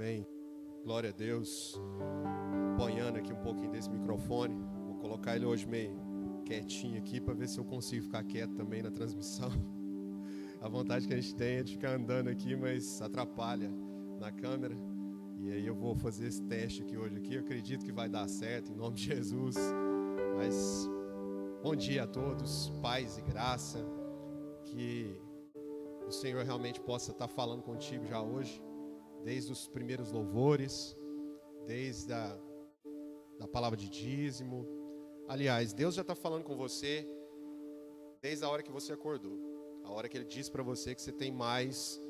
Amém. Glória a Deus. Apanhando aqui um pouquinho desse microfone. Vou colocar ele hoje meio quietinho aqui para ver se eu consigo ficar quieto também na transmissão. A vontade que a gente tem é de ficar andando aqui, mas atrapalha na câmera. E aí eu vou fazer esse teste aqui hoje aqui. Eu acredito que vai dar certo, em nome de Jesus. Mas bom dia a todos, paz e graça. Que o Senhor realmente possa estar falando contigo já hoje, desde os primeiros louvores, desde a palavra de dízimo. Aliás, Deus já está falando com você desde a hora que você acordou, a hora que Ele disse para você que você tem mais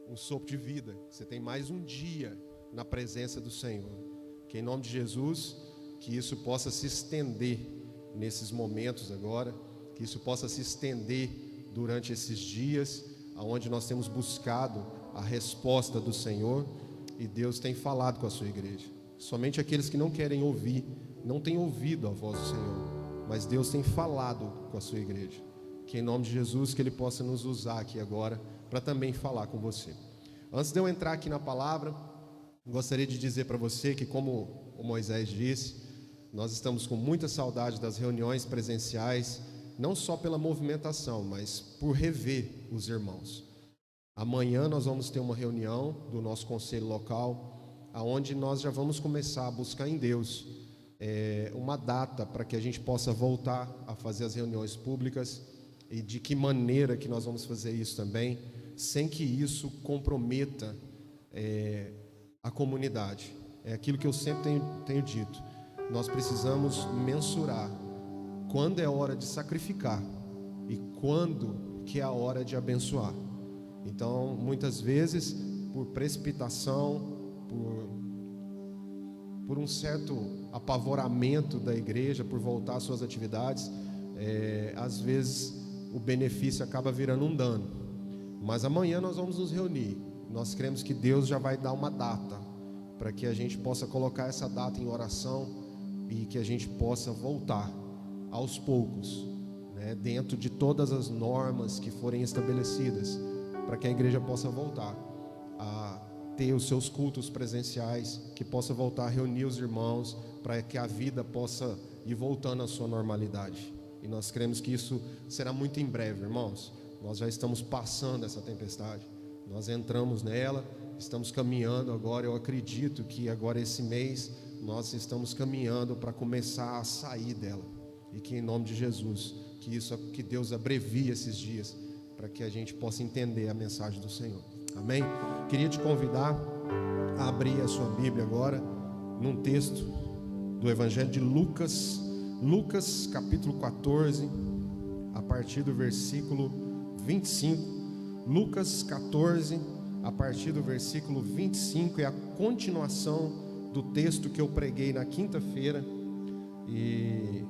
um sopro de vida, que você tem mais um dia na presença do Senhor. Que em nome de Jesus, que isso possa se estender nesses momentos agora, que isso possa se estender durante esses dias, aonde nós temos buscado a resposta do Senhor, e Deus tem falado com a sua igreja. Somente aqueles que não querem ouvir, não têm ouvido a voz do Senhor, mas Deus tem falado com a sua igreja. Que em nome de Jesus, que Ele possa nos usar aqui agora, para também falar com você. Antes de eu entrar aqui na palavra, gostaria de dizer para você que, como o Moisés disse, nós estamos com muita saudade das reuniões presenciais, não só pela movimentação, mas por rever os irmãos. Amanhã nós vamos ter uma reunião do nosso conselho local, aonde nós já vamos começar a buscar em Deus uma data para que a gente possa voltar a fazer as reuniões públicas, e de que maneira que nós vamos fazer isso também, sem que isso comprometa a comunidade. É aquilo que eu sempre tenho dito: nós precisamos mensurar quando é hora de sacrificar e quando que é a hora de abençoar. Então, muitas vezes, por precipitação, por um certo apavoramento da igreja, por voltar às suas atividades, às vezes o benefício acaba virando um dano. Mas amanhã nós vamos nos reunir. Nós cremos que Deus já vai dar uma data, para que a gente possa colocar essa data em oração e que a gente possa voltar aos poucos, dentro de todas as normas que forem estabelecidas, para que a igreja possa voltar a ter os seus cultos presenciais, que possa voltar a reunir os irmãos, para que a vida possa ir voltando à sua normalidade. E nós cremos que isso será muito em breve, irmãos. Nós já estamos passando essa tempestade, nós entramos nela, estamos caminhando agora. Eu acredito que agora esse mês nós estamos caminhando para começar a sair dela, e que em nome de Jesus, que Deus abrevie esses dias, para que a gente possa entender a mensagem do Senhor. Amém? Queria te convidar a abrir a sua Bíblia agora num texto do Evangelho de Lucas, Lucas capítulo 14, a partir do versículo 25. Lucas 14, a partir do versículo 25, é a continuação do texto que eu preguei na quinta-feira, e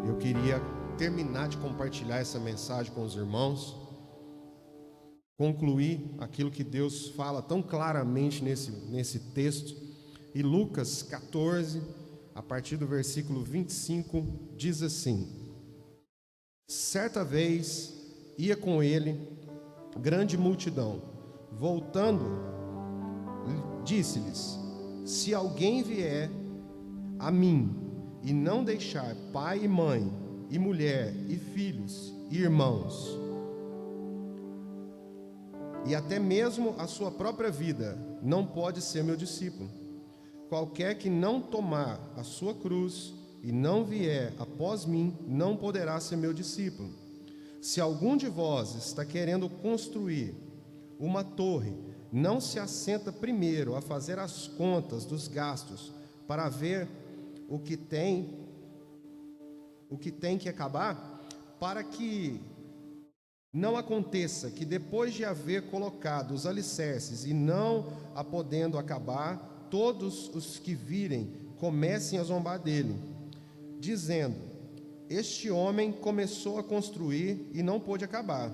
eu queria terminar de compartilhar essa mensagem com os irmãos, concluir aquilo que Deus fala tão claramente nesse texto. E Lucas 14, a partir do versículo 25, diz assim: certa vez ia com ele grande multidão. Voltando, disse-lhes: se alguém vier a mim e não deixar pai e mãe, e mulher, e filhos, e irmãos, e até mesmo a sua própria vida, não pode ser meu discípulo. Qualquer que não tomar a sua cruz e não vier após mim, não poderá ser meu discípulo. Se algum de vós está querendo construir uma torre, não se assenta primeiro a fazer as contas dos gastos, para ver o que tem que acabar, para que não aconteça que, depois de haver colocado os alicerces e não a podendo acabar, todos os que virem comecem a zombar dele, dizendo: este homem começou a construir e não pôde acabar.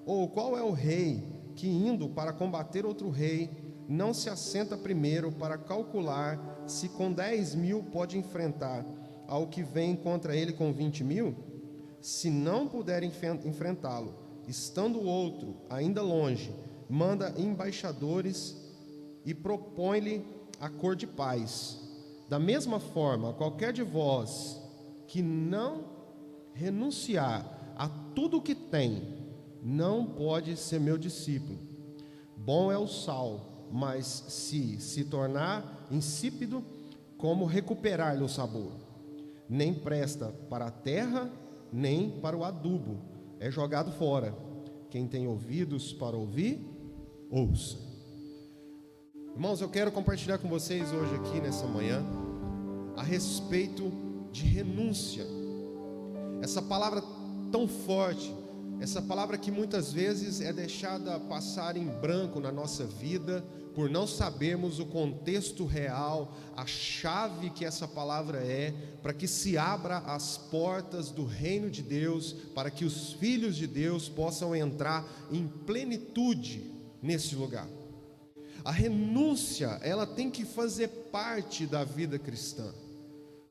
Ou qual é o rei que, indo para combater outro rei, não se assenta primeiro para calcular se com 10.000 pode enfrentar ao que vem contra ele com 20.000? Se não puder enfrentá-lo, estando o outro ainda longe, manda embaixadores e propõe-lhe a cor de paz. Da mesma forma, qualquer de vós que não renunciar a tudo o que tem, não pode ser meu discípulo. Bom é o sal, mas se tornar insípido, como recuperar-lhe o sabor? Nem presta para a terra, nem para o adubo, é jogado fora. Quem tem ouvidos para ouvir, ouça. Irmãos, eu quero compartilhar com vocês hoje aqui nessa manhã a respeito de renúncia. Essa palavra tão forte, essa palavra que muitas vezes é deixada passar em branco na nossa vida, por não sabermos o contexto real, a chave que essa palavra é, para que se abra as portas do reino de Deus, para que os filhos de Deus possam entrar em plenitude nesse lugar. A renúncia, ela tem que fazer parte da vida cristã,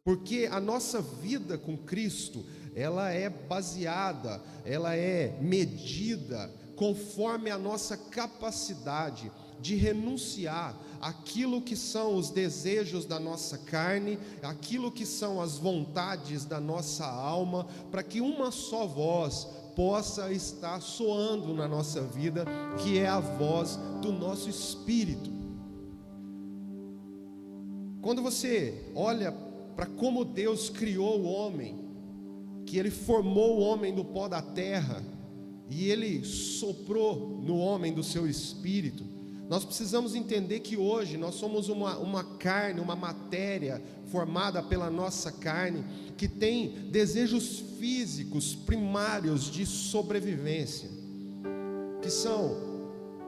porque a nossa vida com Cristo, ela é baseada, ela é medida conforme a nossa capacidade de renunciar aquilo que são os desejos da nossa carne, aquilo que são as vontades da nossa alma, para que uma só voz possa estar soando na nossa vida, que é a voz do nosso espírito. Quando você olha para como Deus criou o homem, que Ele formou o homem do pó da terra, e Ele soprou no homem do seu espírito, nós precisamos entender que hoje nós somos uma carne, uma matéria formada pela nossa carne, que tem desejos físicos primários de sobrevivência, que são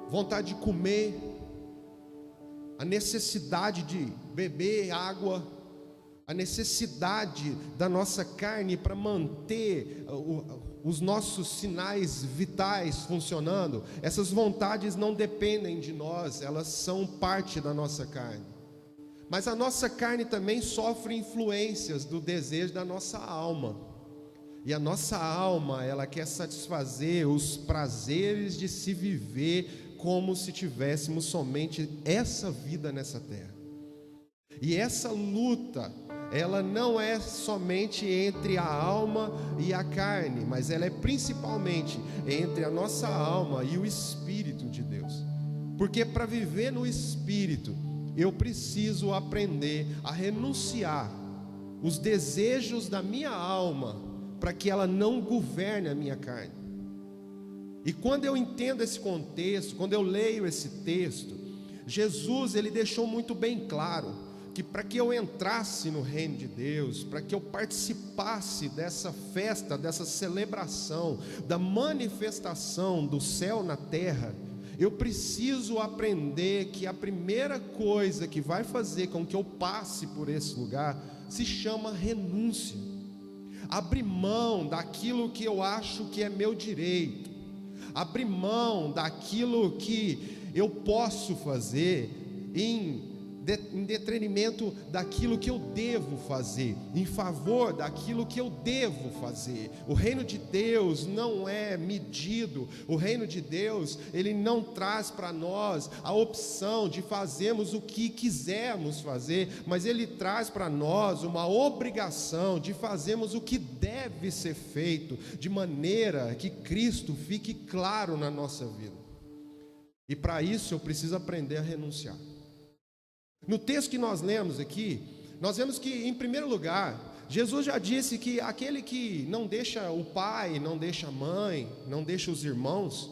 vontade de comer, a necessidade de beber água, a necessidade da nossa carne para manter os nossos sinais vitais funcionando. Essas vontades não dependem de nós, elas são parte da nossa carne. Mas a nossa carne também sofre influências do desejo da nossa alma. E a nossa alma, ela quer satisfazer os prazeres de se viver como se tivéssemos somente essa vida nessa terra. E essa luta, ela não é somente entre a alma e a carne, mas ela é principalmente entre a nossa alma e o Espírito de Deus. Porque para viver no Espírito, eu preciso aprender a renunciar os desejos da minha alma, para que ela não governe a minha carne. E quando eu entendo esse contexto, quando eu leio esse texto, Jesus, ele deixou muito bem claro que para que eu entrasse no reino de Deus, para que eu participasse dessa festa, dessa celebração, da manifestação do céu na terra, eu preciso aprender que a primeira coisa que vai fazer com que eu passe por esse lugar se chama renúncia. Abrir mão daquilo que eu acho que é meu direito, abrir mão daquilo que eu posso fazer em detrimento daquilo que eu devo fazer, em favor daquilo que eu devo fazer. O reino de Deus não é medido, o reino de Deus, ele não traz para nós a opção de fazermos o que quisermos fazer, mas ele traz para nós uma obrigação de fazermos o que deve ser feito, de maneira que Cristo fique claro na nossa vida. E para isso eu preciso aprender a renunciar. No texto que nós lemos aqui, nós vemos que, em primeiro lugar, Jesus já disse que aquele que não deixa o pai, não deixa a mãe, não deixa os irmãos,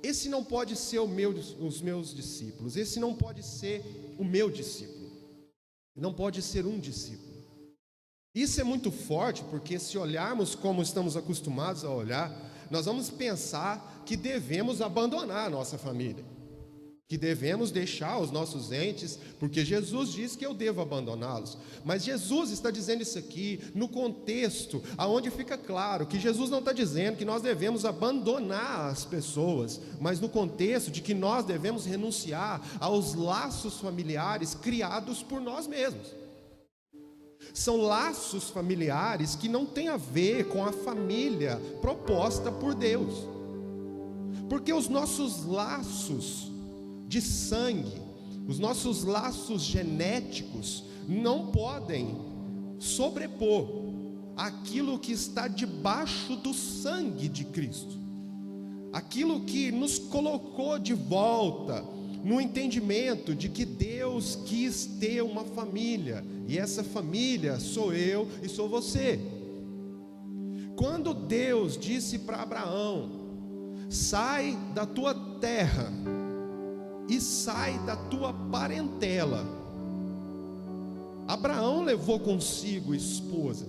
esse não pode ser os meus discípulos, esse não pode ser o meu discípulo, não pode ser um discípulo. Isso é muito forte, porque se olharmos como estamos acostumados a olhar, nós vamos pensar que devemos abandonar a nossa família, que devemos deixar os nossos entes, porque Jesus diz que eu devo abandoná-los. Mas Jesus está dizendo isso aqui no contexto aonde fica claro que Jesus não está dizendo que nós devemos abandonar as pessoas, mas no contexto de que nós devemos renunciar aos laços familiares criados por nós mesmos. São laços familiares que não têm a ver com a família proposta por Deus, porque os nossos laços de sangue, Os nossos laços genéticos não podem sobrepor aquilo que está debaixo do sangue de Cristo, aquilo que nos colocou de volta no entendimento de que Deus quis ter uma família, e essa família sou eu e sou você. Quando Deus disse para Abraão: sai da tua terra e sai da tua parentela, Abraão levou consigo esposa.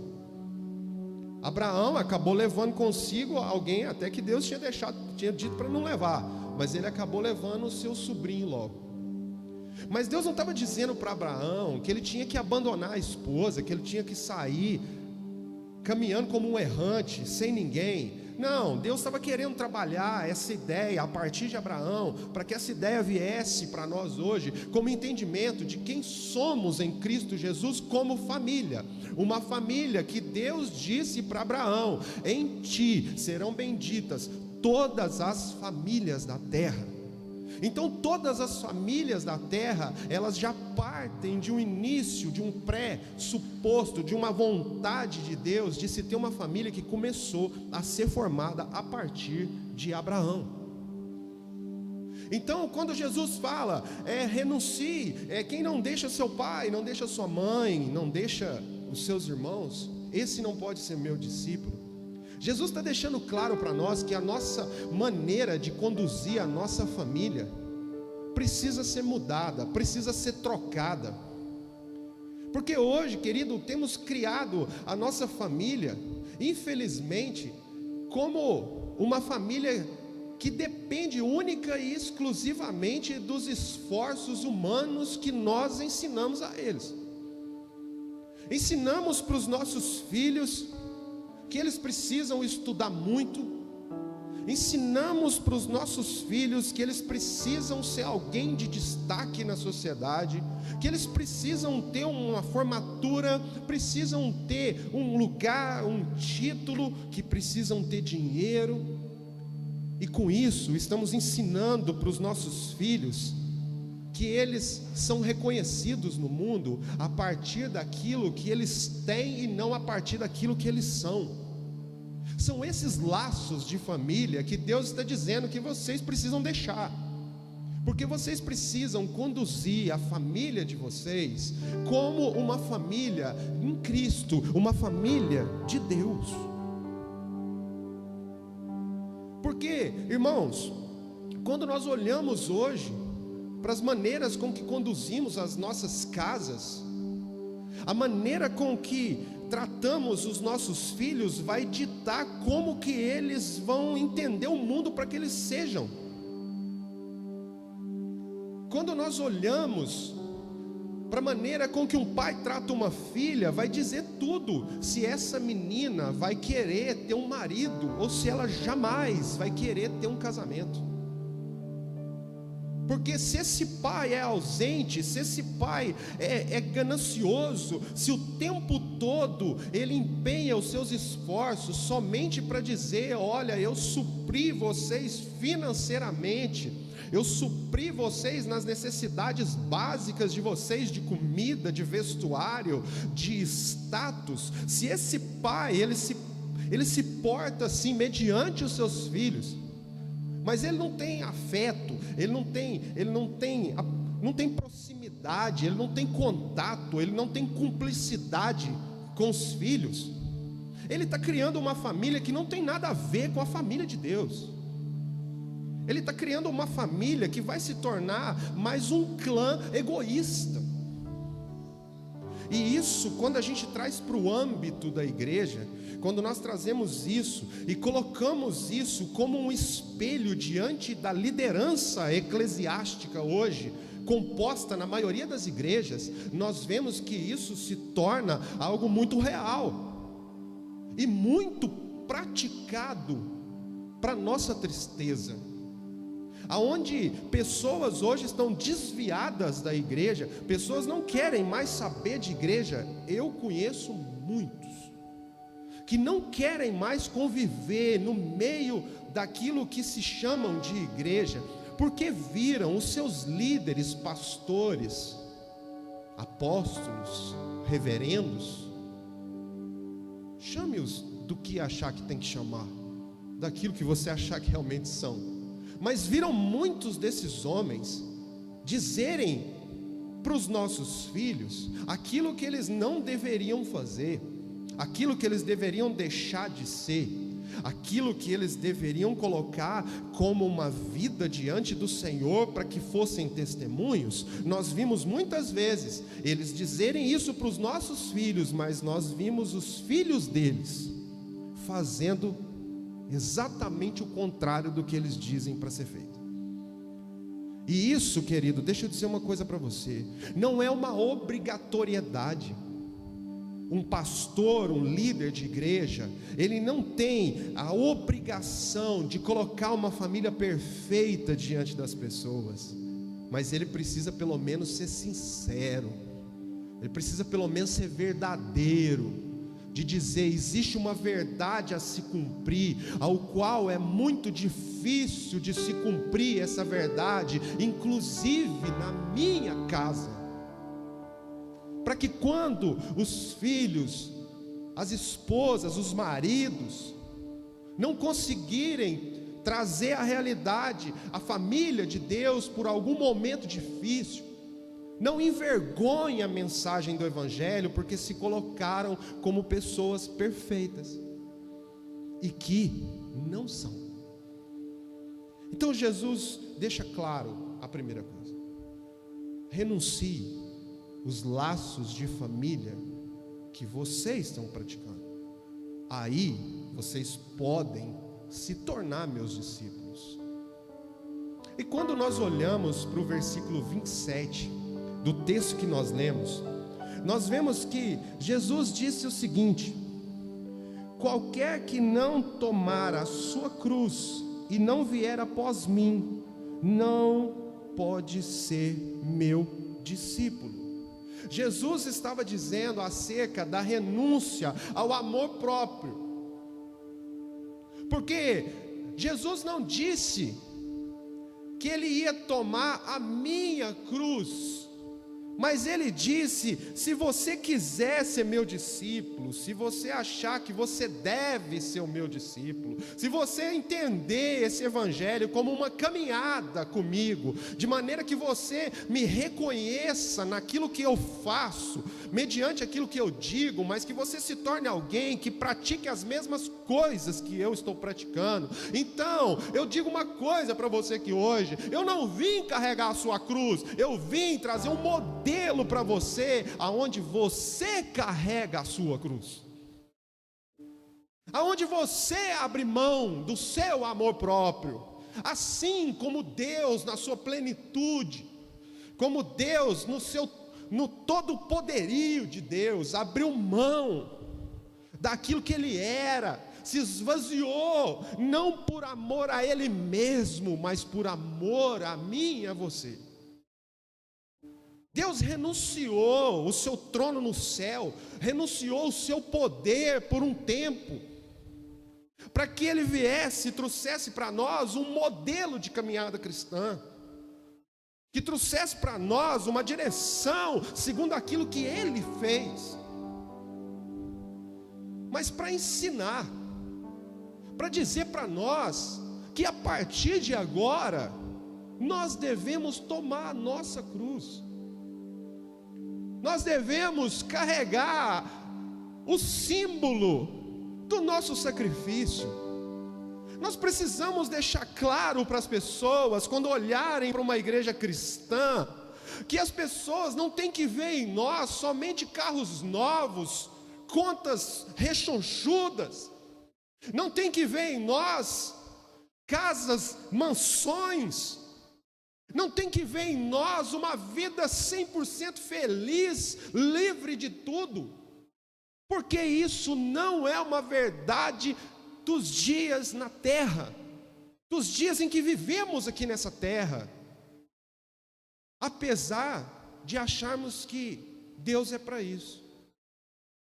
Abraão acabou levando consigo alguém até que Deus tinha dito para não levar, mas ele acabou levando o seu sobrinho logo. Mas Deus não estava dizendo para Abraão que ele tinha que abandonar a esposa, que ele tinha que sair caminhando como um errante, sem ninguém. Não, Deus estava querendo trabalhar essa ideia a partir de Abraão, para que essa ideia viesse para nós hoje, como entendimento de quem somos em Cristo Jesus como família. Uma família que Deus disse para Abraão: em ti serão benditas todas as famílias da terra. Então todas as famílias da terra, elas já partem de um início, de um pré-suposto, de uma vontade de Deus, de se ter uma família que começou a ser formada a partir de Abraão. Então quando Jesus fala, renuncie, quem não deixa seu pai, não deixa sua mãe, não deixa os seus irmãos, esse não pode ser meu discípulo. Jesus está deixando claro para nós que a nossa maneira de conduzir a nossa família precisa ser mudada, precisa ser trocada. Porque hoje, querido, temos criado a nossa família, infelizmente, como uma família que depende única e exclusivamente dos esforços humanos que nós ensinamos a eles. Ensinamos para os nossos filhos que eles precisam estudar muito, ensinamos para os nossos filhos que eles precisam ser alguém de destaque na sociedade, que eles precisam ter uma formatura, precisam ter um lugar, um título, que precisam ter dinheiro, e com isso estamos ensinando para os nossos filhos que eles são reconhecidos no mundo a partir daquilo que eles têm e não a partir daquilo que eles são. São esses laços de família que Deus está dizendo que vocês precisam deixar, porque vocês precisam conduzir a família de vocês como uma família em Cristo, uma família de Deus. Porque, irmãos, quando nós olhamos hoje para as maneiras com que conduzimos as nossas casas, a maneira com que tratamos os nossos filhos vai ditar como que eles vão entender o mundo para que eles sejam. Quando nós olhamos para a maneira com que um pai trata uma filha, vai dizer tudo se essa menina vai querer ter um marido ou se ela jamais vai querer ter um casamento. Porque se esse pai é ausente, se esse pai é ganancioso, se o tempo todo ele empenha os seus esforços somente para dizer: olha, eu supri vocês financeiramente, eu supri vocês nas necessidades básicas de vocês, de comida, de vestuário, de status. Se esse pai, ele se porta assim mediante os seus filhos, mas ele não tem afeto, ele não tem proximidade, ele não tem contato, ele não tem cumplicidade com os filhos, ele está criando uma família que não tem nada a ver com a família de Deus. Ele está criando uma família que vai se tornar mais um clã egoísta. E isso, quando a gente traz para o âmbito da igreja, quando nós trazemos isso e colocamos isso como um espelho diante da liderança eclesiástica hoje, composta na maioria das igrejas, nós vemos que isso se torna algo muito real e muito praticado, para nossa tristeza. Aonde pessoas hoje estão desviadas da igreja, pessoas não querem mais saber de igreja. Eu conheço muitos que não querem mais conviver no meio daquilo que se chamam de igreja, porque viram os seus líderes, pastores, apóstolos, reverendos, chame-os do que achar que tem que chamar, daquilo que você achar que realmente são, mas viram muitos desses homens dizerem para os nossos filhos aquilo que eles não deveriam fazer, aquilo que eles deveriam deixar de ser, aquilo que eles deveriam colocar como uma vida diante do Senhor para que fossem testemunhos. Nós vimos muitas vezes eles dizerem isso para os nossos filhos, mas nós vimos os filhos deles fazendo exatamente o contrário do que eles dizem para ser feito. E isso, querido, deixa eu dizer uma coisa para você, não é uma obrigatoriedade. Um pastor, um líder de igreja, ele não tem a obrigação de colocar uma família perfeita diante das pessoas, mas ele precisa pelo menos ser sincero, ele precisa pelo menos ser verdadeiro, de dizer: existe uma verdade a se cumprir, ao qual é muito difícil de se cumprir essa verdade, inclusive na minha casa, para que quando os filhos, as esposas, os maridos não conseguirem trazer a realidade, a família de Deus por algum momento difícil, não envergonhe a mensagem do Evangelho, porque se colocaram como pessoas perfeitas, e que não são. Então Jesus deixa claro a primeira coisa: renuncie os laços de família que vocês estão praticando, aí vocês podem se tornar meus discípulos. E quando nós olhamos para o versículo 27 do texto que nós lemos, nós vemos que Jesus disse o seguinte: qualquer que não tomar a sua cruz e não vier após mim, não pode ser meu discípulo. Jesus estava dizendo acerca da renúncia ao amor próprio, porque Jesus não disse que ele ia tomar a minha cruz, mas ele disse: se você quiser ser meu discípulo, se você achar que você deve ser o meu discípulo, se você entender esse evangelho como uma caminhada comigo, de maneira que você me reconheça naquilo que eu faço, mediante aquilo que eu digo, mas que você se torne alguém que pratique as mesmas coisas que eu estou praticando, então eu digo uma coisa para você que hoje, eu não vim carregar a sua cruz, eu vim trazer um modelo para você, aonde você carrega a sua cruz, aonde você abre mão do seu amor próprio, assim como Deus na sua plenitude, como Deus no todo o poderio de Deus, abriu mão daquilo que Ele era, se esvaziou, não por amor a Ele mesmo, mas por amor a mim e a você. Deus renunciou o seu trono no céu, renunciou o seu poder por um tempo, para que Ele viesse e trouxesse para nós um modelo de caminhada cristã, que trouxesse para nós uma direção segundo aquilo que Ele fez, mas para ensinar, para dizer para nós que a partir de agora nós devemos tomar a nossa cruz, nós devemos carregar o símbolo do nosso sacrifício. Nós precisamos deixar claro para as pessoas, quando olharem para uma igreja cristã, que as pessoas não têm que ver em nós somente carros novos, contas rechonchudas, não tem que ver em nós casas, mansões, não tem que ver em nós uma vida 100% feliz, livre de tudo, porque isso não é uma verdade dos dias na terra, dos dias em que vivemos aqui nessa terra, apesar de acharmos que Deus é para isso.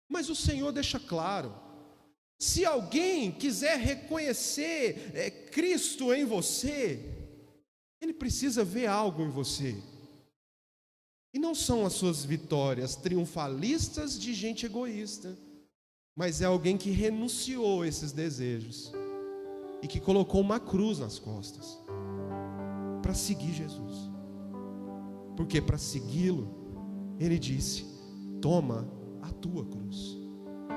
Mas o Senhor deixa claro: se alguém quiser reconhecer Cristo em você, Ele precisa ver algo em você. E não são as suas vitórias triunfalistas de gente egoísta, mas é alguém que renunciou a esses desejos e que colocou uma cruz nas costas para seguir Jesus. Porque para segui-lo, ele disse: toma a tua cruz,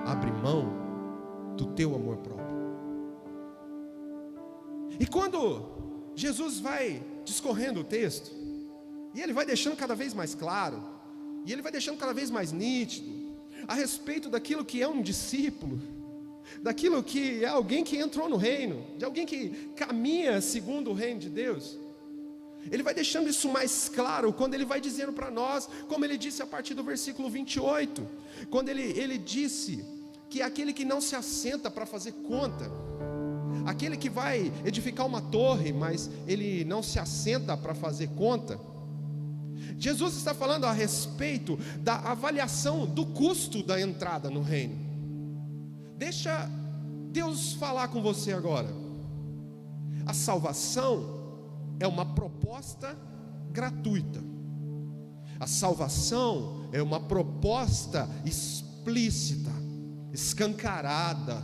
abre mão do teu amor próprio. E quando Jesus vai discorrendo o texto, e ele vai deixando cada vez mais claro, e ele vai deixando cada vez mais nítido, a respeito daquilo que é um discípulo, daquilo que é alguém que entrou no reino, de alguém que caminha segundo o reino de Deus. Ele vai deixando isso mais claro, quando ele vai dizendo para nós, como ele disse a partir do versículo 28, quando ele disse que aquele que não se assenta para fazer conta, aquele que vai edificar uma torre, mas ele não se assenta para fazer conta, Jesus está falando a respeito da avaliação do custo da entrada no reino. Deixa Deus falar com você agora. A salvação é uma proposta gratuita. A salvação é uma proposta explícita, escancarada,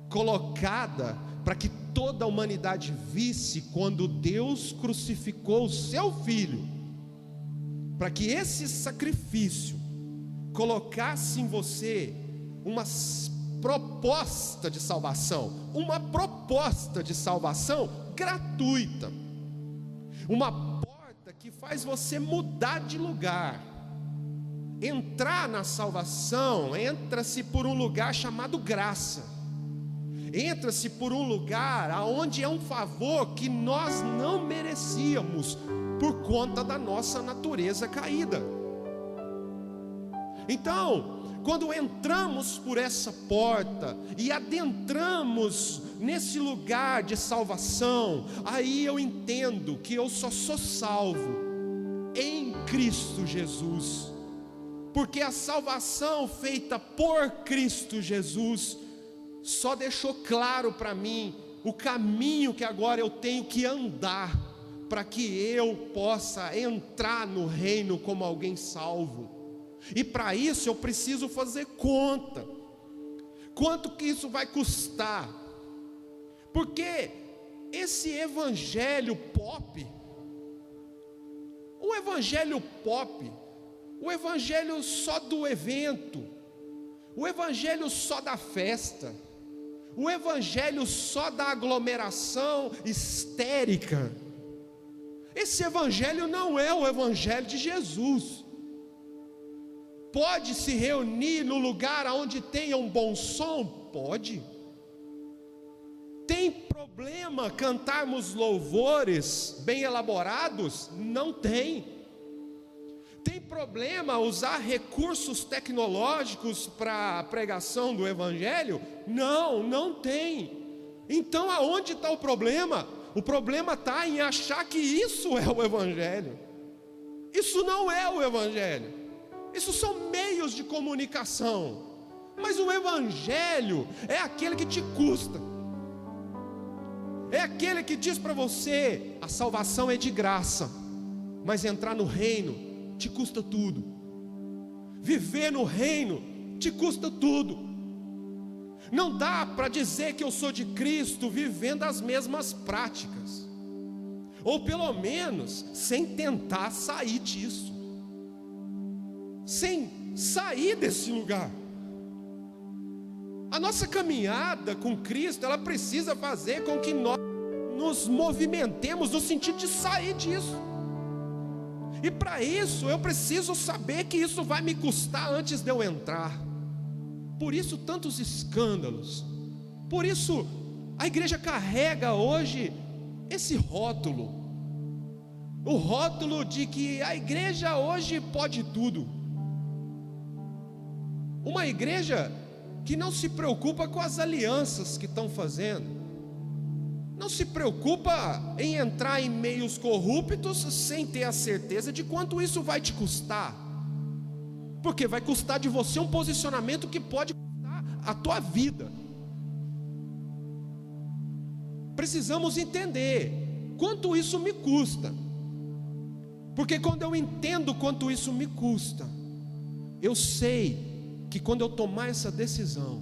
colocada para que toda a humanidade visse quando Deus crucificou o seu Filho, para que esse sacrifício colocasse em você uma proposta de salvação, gratuita, uma porta que faz você mudar de lugar. Entrar na salvação, entra-se por um lugar chamado graça, entra-se por um lugar aonde é um favor que nós não merecíamos, por conta da nossa natureza caída. Então, quando entramos por essa porta e adentramos nesse lugar de salvação, aí eu entendo que eu só sou salvo em Cristo Jesus, porque a salvação feita por Cristo Jesus só deixou claro para mim o caminho que agora eu tenho que andar, para que eu possa entrar no reino como alguém salvo. E para isso eu preciso fazer conta. Quanto que isso vai custar? Porque esse evangelho pop, o evangelho só do evento, o evangelho só da festa, o evangelho só da aglomeração histérica, esse evangelho não é o evangelho de Jesus. Pode se reunir no lugar onde tenha um bom som? Pode. Tem problema cantarmos louvores bem elaborados? Não tem. Tem problema usar recursos tecnológicos para a pregação do evangelho? Não, não tem. Então aonde está o problema? O problema está em achar que isso é o evangelho. Isso não é o evangelho. Isso são meios de comunicação. Mas o evangelho é aquele que te custa. É aquele que diz para você: a salvação é de graça, mas entrar no reino te custa tudo. Viver no reino te custa tudo. Não dá para dizer que eu sou de Cristo vivendo as mesmas práticas, ou pelo menos sem tentar sair disso, sem sair desse lugar. A nossa caminhada com Cristo, ela precisa fazer com que nós nos movimentemos no sentido de sair disso. E para isso eu preciso saber que isso vai me custar antes de eu entrar. Por isso tantos escândalos. Por isso a igreja carrega hoje esse rótulo. O rótulo de que a igreja hoje pode tudo. Uma igreja que não se preocupa com as alianças que estão fazendo, não se preocupa em entrar em meios corruptos sem ter a certeza de quanto isso vai te custar, porque vai custar de você um posicionamento que pode custar a tua vida. Precisamos entender quanto isso me custa. Porque quando eu entendo quanto isso me custa, eu sei que quando eu tomar essa decisão,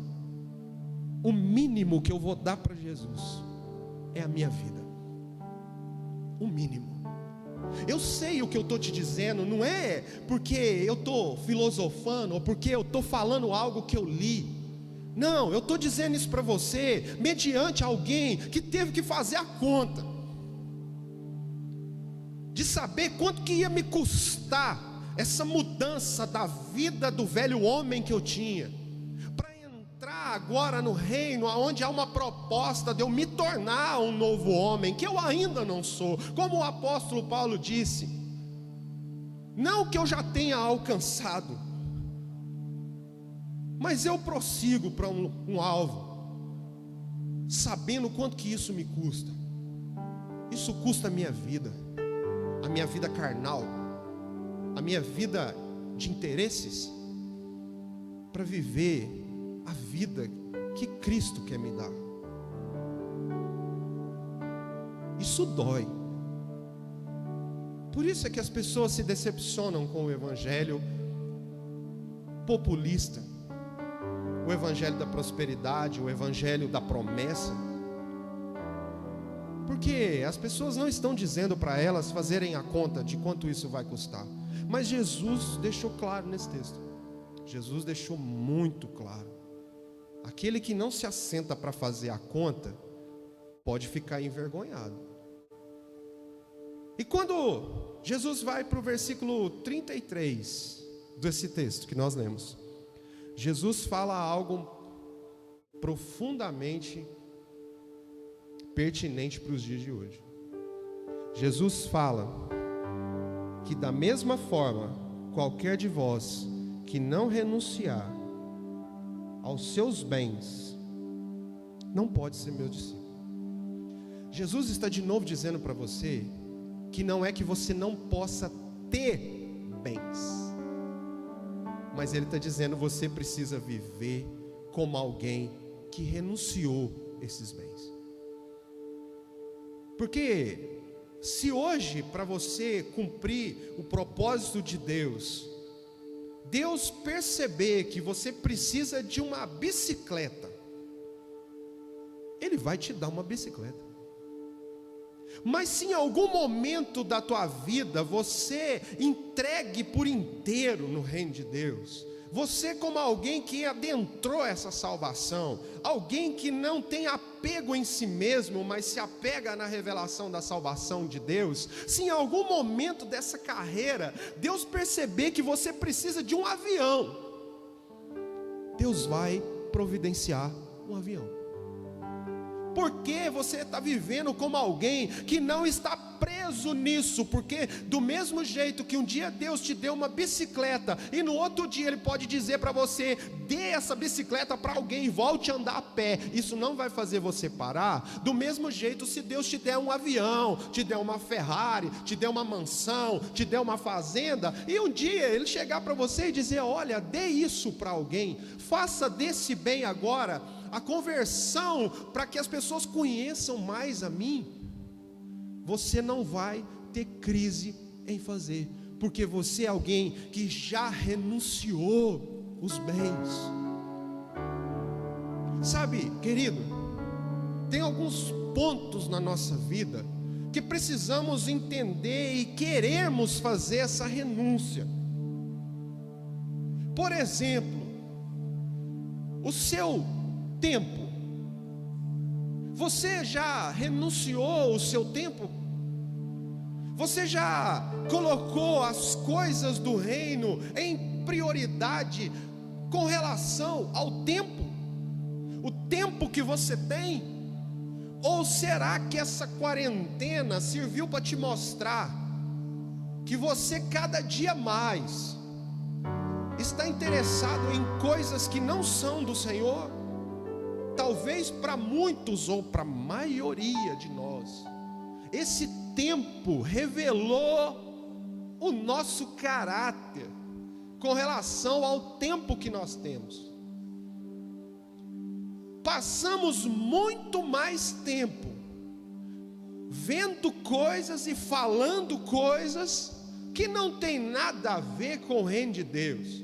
o mínimo que eu vou dar para Jesus é a minha vida. O mínimo. Eu sei o que eu estou te dizendo, não é porque eu estou filosofando ou porque eu estou falando algo que eu li. Não, eu estou dizendo isso para você mediante alguém que teve que fazer a conta de saber quanto que ia me custar essa mudança da vida do velho homem que eu tinha, para entrar agora no reino onde há uma proposta de eu me tornar um novo homem, que eu ainda não sou, como o apóstolo Paulo disse, não que eu já tenha alcançado, mas eu prossigo para um alvo, sabendo quanto que isso me custa. Isso custa a minha vida carnal, a minha vida de interesses, para viver a vida que Cristo quer me dar. Isso dói. Por isso é que as pessoas se decepcionam com o evangelho populista, o evangelho da prosperidade, o evangelho da promessa. Porque as pessoas não estão dizendo para elas fazerem a conta de quanto isso vai custar. Mas Jesus deixou claro nesse texto. Jesus deixou muito claro. Aquele que não se assenta para fazer a conta, pode ficar envergonhado. E quando Jesus vai para o versículo 33 desse texto que nós lemos, Jesus fala algo profundamente pertinente para os dias de hoje. Jesus fala que da mesma forma, qualquer de vós que não renunciar aos seus bens, não pode ser meu discípulo. Jesus está de novo dizendo para você, que não é que você não possa ter bens, mas Ele está dizendo, você precisa viver como alguém que renunciou esses bens. Porque se hoje, para você cumprir o propósito de Deus, Deus perceber que você precisa de uma bicicleta, Ele vai te dar uma bicicleta. Mas se em algum momento da tua vida você entregue por inteiro no reino de Deus, você como alguém que adentrou essa salvação, alguém que não tem apego em si mesmo, mas se apega na revelação da salvação de Deus, se em algum momento dessa carreira, Deus perceber que você precisa de um avião, Deus vai providenciar um avião. Porque você está vivendo como alguém que não está preso nisso, porque do mesmo jeito que um dia Deus te deu uma bicicleta, e no outro dia Ele pode dizer para você, dê essa bicicleta para alguém e volte a andar a pé, isso não vai fazer você parar. Do mesmo jeito, se Deus te der um avião, te der uma Ferrari, te der uma mansão, te der uma fazenda, e um dia Ele chegar para você e dizer, olha, dê isso para alguém, faça desse bem agora a conversão, para que as pessoas conheçam mais a mim, você não vai ter crise em fazer, porque você é alguém que já renunciou os bens. Sabe, querido, tem alguns pontos na nossa vida que precisamos entender e queremos fazer essa renúncia. Por exemplo, o seu tempo. Você já renunciou o seu tempo? Você já colocou as coisas do reino em prioridade com relação ao tempo? O tempo que você tem? Ou será que essa quarentena serviu para te mostrar que você cada dia mais está interessado em coisas que não são do Senhor? Talvez para muitos ou para a maioria de nós, esse tempo revelou o nosso caráter com relação ao tempo que nós temos. Passamos muito mais tempo vendo coisas e falando coisas que não tem nada a ver com o reino de Deus,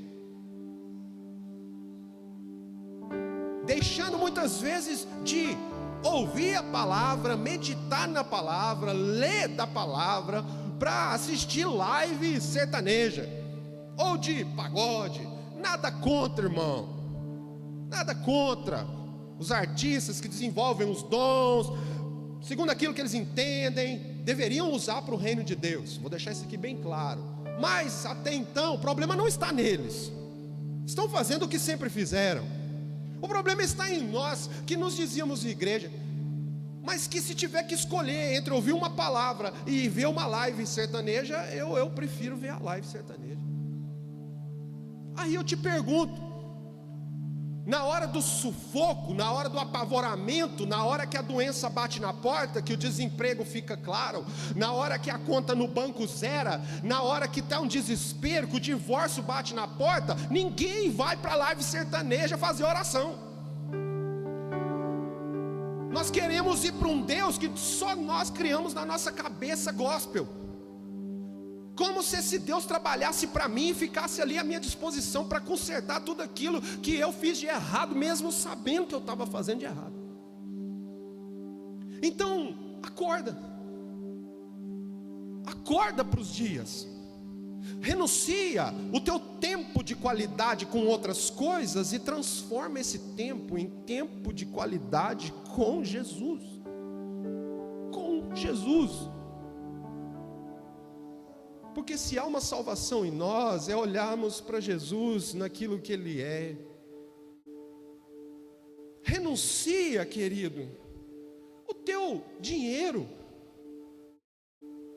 deixando muitas vezes de ouvir a palavra, meditar na palavra, ler da palavra, para assistir live sertaneja, ou de pagode. Nada contra, irmão, nada contra os artistas que desenvolvem os dons, segundo aquilo que eles entendem, deveriam usar para o reino de Deus. Vou deixar isso aqui bem claro. Mas até então, o problema não está neles. Estão fazendo o que sempre fizeram. O problema está em nós, que nos dizíamos igreja, mas que se tiver que escolher entre ouvir uma palavra e ver uma live sertaneja, eu prefiro ver a live sertaneja. Aí eu te pergunto, na hora do sufoco, na hora do apavoramento, na hora que a doença bate na porta, que o desemprego fica claro, na hora que a conta no banco zera, na hora que está um desespero, que o divórcio bate na porta, ninguém vai para a live sertaneja fazer oração. Nós queremos ir para um Deus que só nós criamos na nossa cabeça gospel, como se esse Deus trabalhasse para mim e ficasse ali à minha disposição para consertar tudo aquilo que eu fiz de errado, mesmo sabendo que eu estava fazendo de errado. Então, acorda para os dias, renuncia o teu tempo de qualidade com outras coisas e transforma esse tempo em tempo de qualidade com Jesus. Com Jesus. Porque se há uma salvação em nós, é olharmos para Jesus naquilo que Ele é. Renuncia, querido, o teu dinheiro,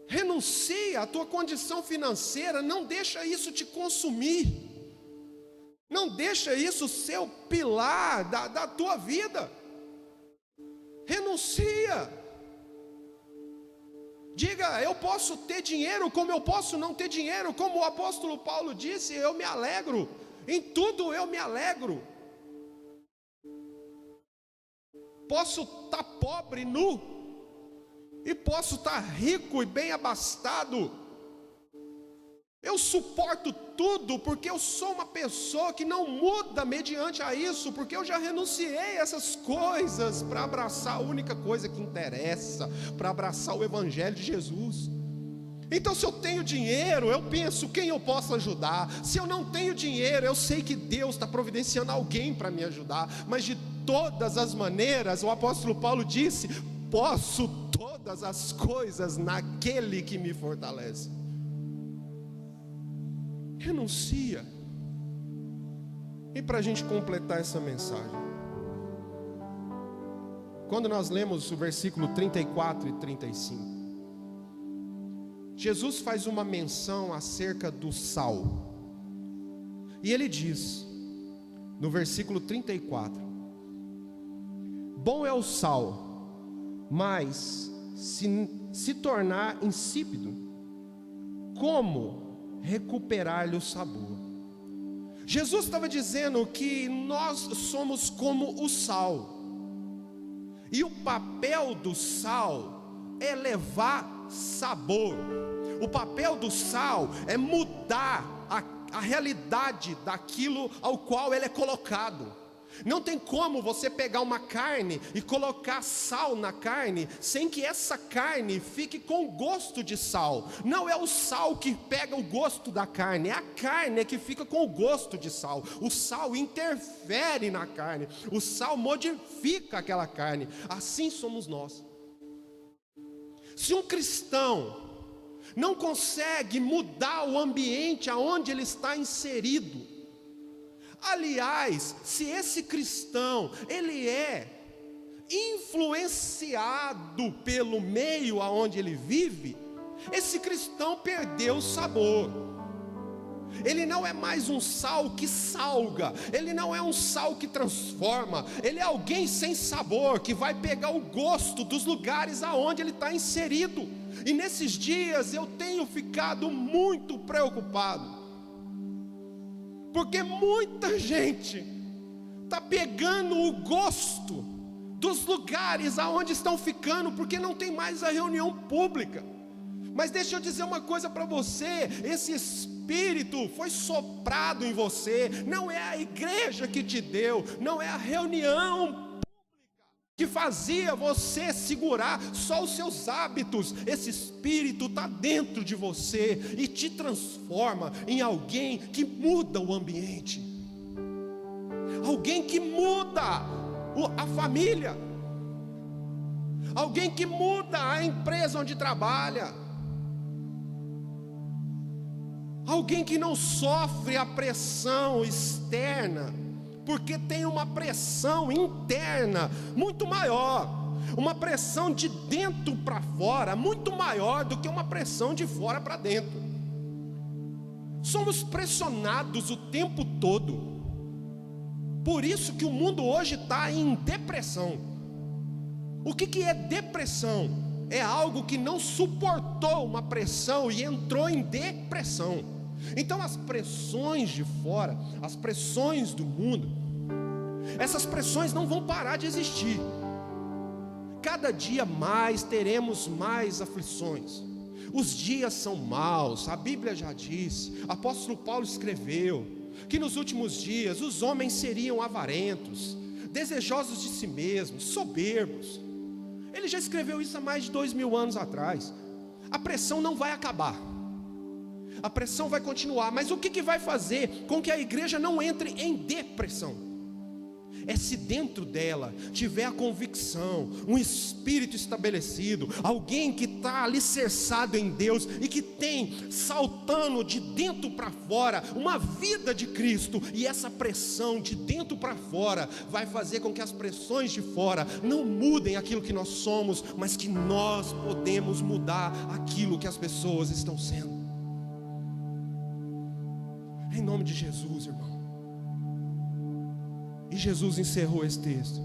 renuncia a tua condição financeira, não deixa isso te consumir, não deixa isso ser o pilar da tua vida. Renuncia. Diga, eu posso ter dinheiro como eu posso não ter dinheiro, como o apóstolo Paulo disse, eu me alegro, em tudo eu me alegro. Posso estar pobre, nu, e posso estar rico e bem abastado. Eu suporto tudo, porque eu sou uma pessoa que não muda mediante a isso, porque eu já renunciei a essas coisas para abraçar a única coisa que interessa, para abraçar o Evangelho de Jesus. Então, se eu tenho dinheiro, eu penso quem eu posso ajudar. Se eu não tenho dinheiro, eu sei que Deus está providenciando alguém para me ajudar. Mas de todas as maneiras, o apóstolo Paulo disse: posso todas as coisas naquele que me fortalece. Renuncia. E para a gente completar essa mensagem, quando nós lemos o versículo 34 e 35, Jesus faz uma menção acerca do sal, e ele diz no versículo 34: bom é o sal, mas se tornar insípido, como recuperar-lhe o sabor? Jesus estava dizendo que nós somos como o sal, e o papel do sal é levar sabor. O papel do sal é mudar a realidade daquilo ao qual ele é colocado. Não tem como você pegar uma carne e colocar sal na carne sem que essa carne fique com gosto de sal. Não é o sal que pega o gosto da carne, é a carne que fica com o gosto de sal. O sal interfere na carne, o sal modifica aquela carne. Assim somos nós. Se um cristão não consegue mudar o ambiente aonde ele está inserido, aliás, se esse cristão, ele é influenciado pelo meio aonde ele vive, esse cristão perdeu o sabor. Ele não é mais um sal que salga, ele não é um sal que transforma, ele é alguém sem sabor, que vai pegar o gosto dos lugares aonde ele está inserido. E nesses dias eu tenho ficado muito preocupado, porque muita gente está pegando o gosto dos lugares aonde estão ficando, porque não tem mais a reunião pública. Mas deixa eu dizer uma coisa para você: esse Espírito foi soprado em você. Não é a igreja que te deu, não é a reunião pública que fazia você segurar só os seus hábitos. Esse Espírito está dentro de você e te transforma em alguém que muda o ambiente, alguém que muda a família, alguém que muda a empresa onde trabalha, alguém que não sofre a pressão externa, porque tem uma pressão interna muito maior, uma pressão de dentro para fora muito maior do que uma pressão de fora para dentro. Somos pressionados o tempo todo. Por isso que o mundo hoje está em depressão. O que é depressão? É algo que não suportou uma pressão e entrou em depressão. Então as pressões de fora, as pressões do mundo, essas pressões não vão parar de existir. Cada dia mais teremos mais aflições. Os dias são maus, a Bíblia já disse, o apóstolo Paulo escreveu que nos últimos dias os homens seriam avarentos, desejosos de si mesmos, soberbos. Ele já escreveu isso há mais de 2000 anos atrás. A pressão não vai acabar, a pressão vai continuar. Mas o que vai fazer com que a igreja não entre em depressão? É se dentro dela tiver a convicção, um espírito estabelecido, alguém que está alicerçado em Deus e que tem saltando de dentro para fora uma vida de Cristo. E essa pressão de dentro para fora vai fazer com que as pressões de fora não mudem aquilo que nós somos, mas que nós podemos mudar aquilo que as pessoas estão sendo. Em nome de Jesus, irmão. E Jesus encerrou esse texto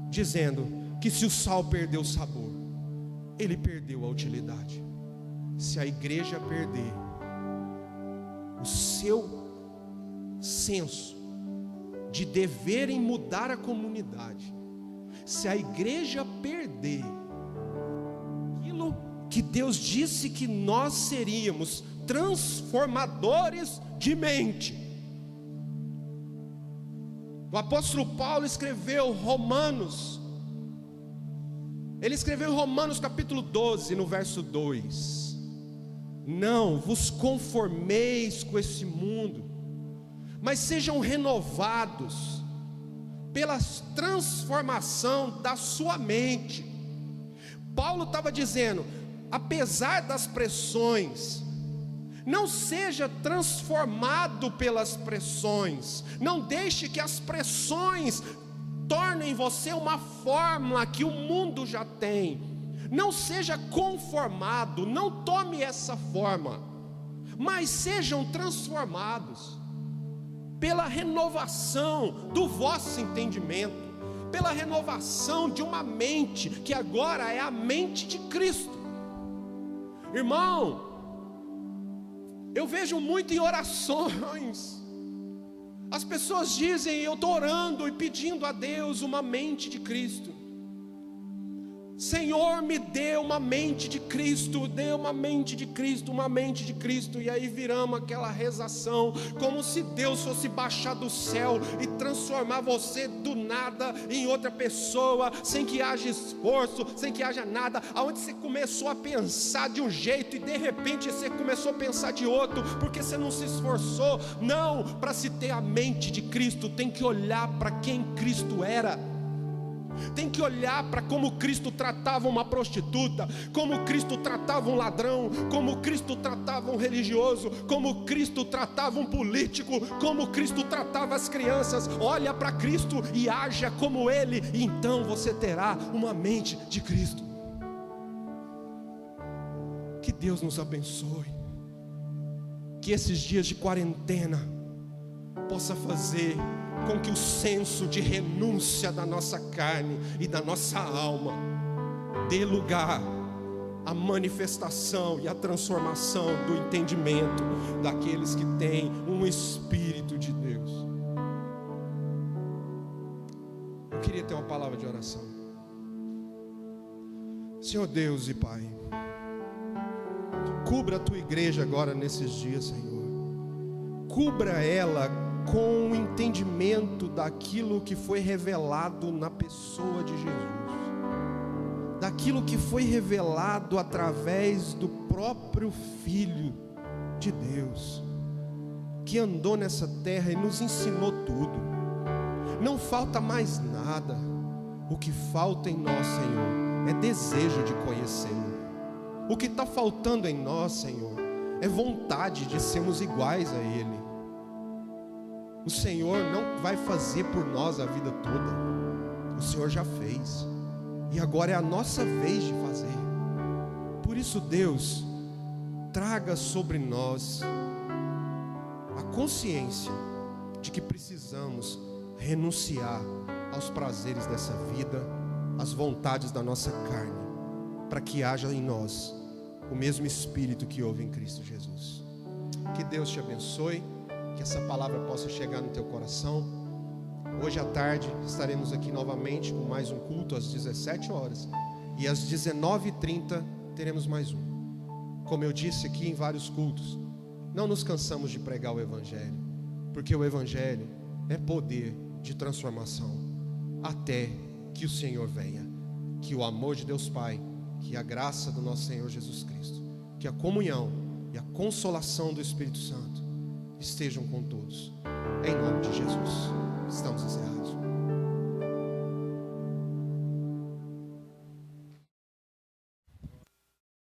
dizendo que se o sal perdeu o sabor, ele perdeu a utilidade. Se a igreja perder o seu senso de dever em mudar a comunidade, se a igreja perder aquilo que Deus disse que nós seríamos, transformadores de mente. O apóstolo Paulo escreveu Romanos, ele escreveu em Romanos capítulo 12, no verso 2: não vos conformeis com esse mundo, mas sejam renovados pela transformação da sua mente. Paulo estava dizendo, apesar das pressões, não seja transformado pelas pressões. Não deixe que as pressões tornem você uma forma que o mundo já tem. Não seja conformado, não tome essa forma, mas sejam transformados pela renovação do vosso entendimento, pela renovação de uma mente que agora é a mente de Cristo. Irmão, eu vejo muito em orações, as pessoas dizem, eu estou orando e pedindo a Deus uma mente de Cristo. Senhor, me dê uma mente de Cristo, dê uma mente de Cristo, uma mente de Cristo. E aí viramos aquela rezação, como se Deus fosse baixar do céu e transformar você do nada em outra pessoa, sem que haja esforço, sem que haja nada. Aonde você começou a pensar de um jeito e de repente você começou a pensar de outro, porque você não se esforçou. Não, para se ter a mente de Cristo, tem que olhar para quem Cristo era. Tem que olhar para como Cristo tratava uma prostituta, como Cristo tratava um ladrão, como Cristo tratava um religioso, como Cristo tratava um político, como Cristo tratava as crianças. Olha para Cristo e haja como Ele, e então você terá uma mente de Cristo. Que Deus nos abençoe, que esses dias de quarentena possa fazer com que o senso de renúncia da nossa carne e da nossa alma dê lugar à manifestação e à transformação do entendimento daqueles que têm um Espírito de Deus. Eu queria ter uma palavra de oração. Senhor Deus e Pai, cubra a tua igreja agora nesses dias, Senhor. Cubra ela com o entendimento daquilo que foi revelado na pessoa de Jesus, daquilo que foi revelado através do próprio Filho de Deus, que andou nessa terra e nos ensinou tudo. Não falta mais nada. O que falta em nós, Senhor, é desejo de conhecê-lo. O que está faltando em nós, Senhor, é vontade de sermos iguais a Ele. O Senhor não vai fazer por nós a vida toda. O Senhor já fez. E agora é a nossa vez de fazer. Por isso, Deus, traga sobre nós a consciência de que precisamos renunciar aos prazeres dessa vida, às vontades da nossa carne, para que haja em nós o mesmo Espírito que houve em Cristo Jesus. Que Deus te abençoe, que essa palavra possa chegar no teu coração. Hoje à tarde estaremos aqui novamente com mais um culto às 17 horas, e às 19h30 teremos mais um. Como eu disse aqui em vários cultos, não nos cansamos de pregar o Evangelho, porque o Evangelho é poder de transformação até que o Senhor venha. Que o amor de Deus Pai, que a graça do nosso Senhor Jesus Cristo, que a comunhão e a consolação do Espírito Santo estejam com todos. Em nome de Jesus, estamos encerrados.